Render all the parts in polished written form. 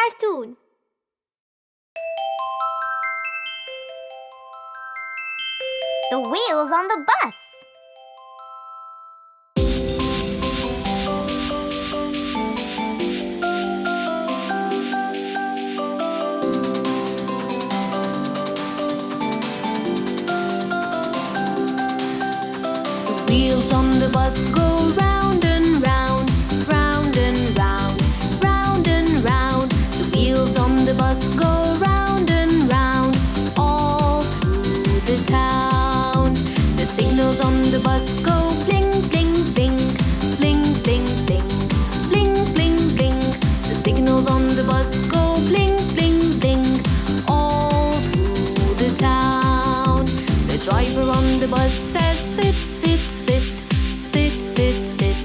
cartoon. The wheels on the bus. The wheels on the bus go round and round, round and round, round and round. The wheels on the bus go round and round, all through the town. The signals on the bus go bling, bling, bling, bling, bling, bling, bling, bling, bling. The signals on the bus go bling, bling, bling, all through the town. The driver on the bus says sit, sit, sit, sit, sit, sit,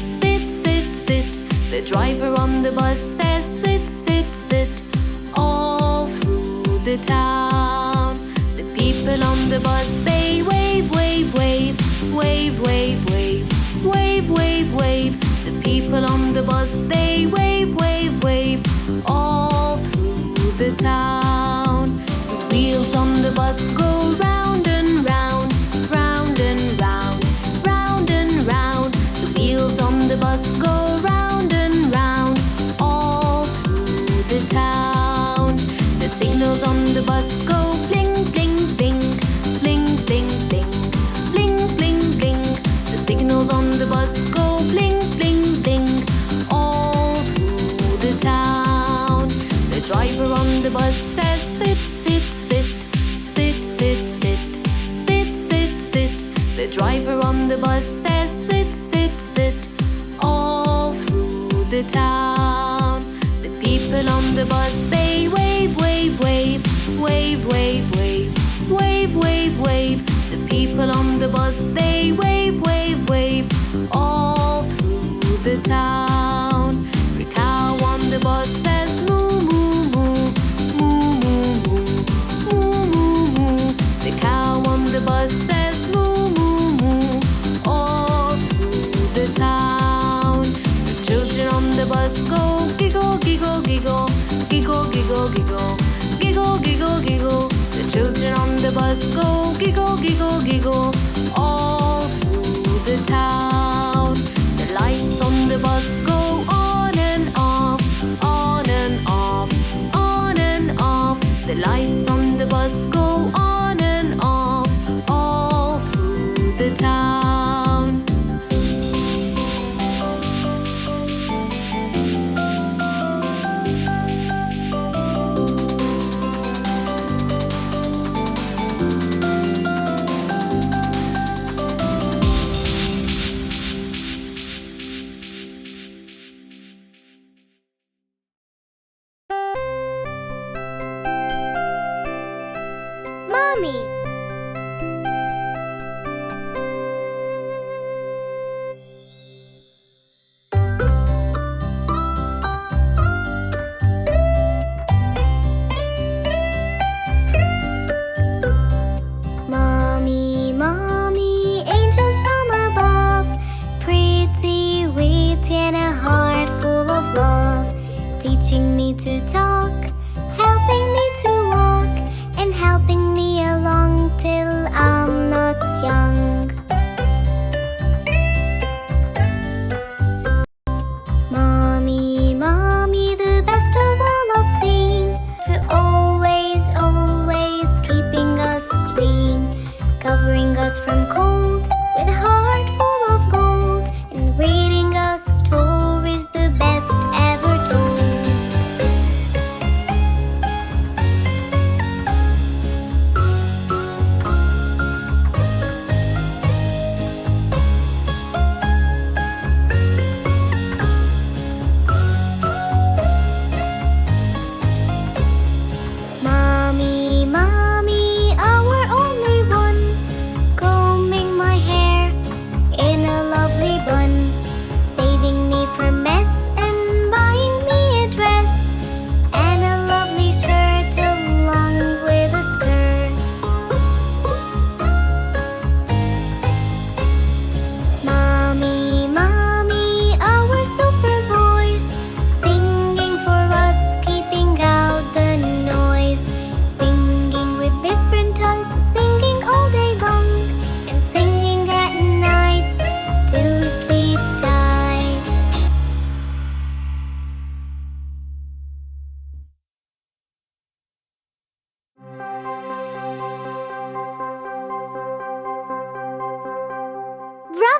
sit, sit, sit. The driver on the bus says sit, sit, sit, all through the town. The people on the bus, they wave, wave, wave, wave, wave, wave, wave, wave, wave. The people on the bus, they wave, wave, wave, all through the town. The wheels on the bus go round and round, round and round, round and round. The wheels on the bus go round and round, all through the town. The signals on the bus go bling, bling, bling, bling, bling, bling, bling, bling, bling. The signals on the bus go bling, bling, bling, all through the town. The driver on the bus says sit, sit, sit, sit, sit, sit, sit, sit, sit. The driver on the bus says sit, sit, sit, all through the town. The people on the bus, they wave, wave, wave, wave, wave, wave, wave, wave, wave. The people on the bus, they wave, wave, wave, all through the town. The cow on the bus says moo, moo, moo, moo, moo, moo, moo, moo, moo. The cow on the bus says moo, moo, moo, all through the town. The children on the bus go giggle, giggle, giggle, giggle, giggle, giggle, giggle, giggle, giggle. The children on the bus go giggle, giggle, giggle, all through the town. The lights on the bus go on and off, on and off, on and off. The lights on the bus go on and off, all through the town. Mommy. Mommy, mommy, angel from above, pretty, witty, and a heart full of love, teaching me to talk, helping me to walk, and helping me along till I'm not young. Mommy, mommy, the best of all I've seen, to always, always keeping us clean, covering us from cold with a heart full of gold, and reading us stories the best ever told.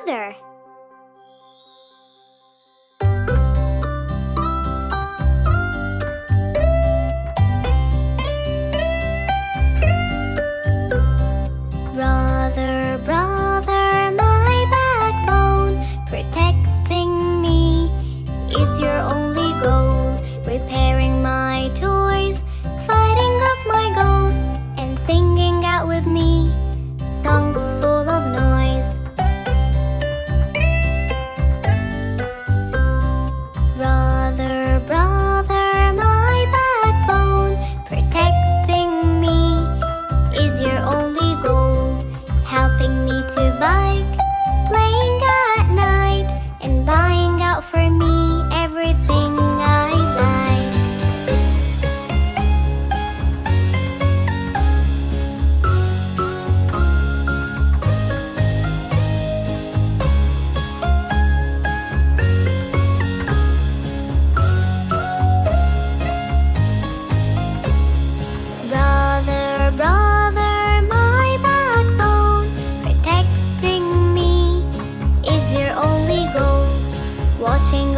brother. Brother, brother, my backbone, protecting me is your only goal. Repairing my toys, fighting off my ghosts, and singing out with me songs full of noise. Brother, brother, my backbone, protecting me is your only goal. Helping me to bike, playing at night, and buying out for me everything I like. Brother, brother, my backbone, protecting me is your only goal. Watching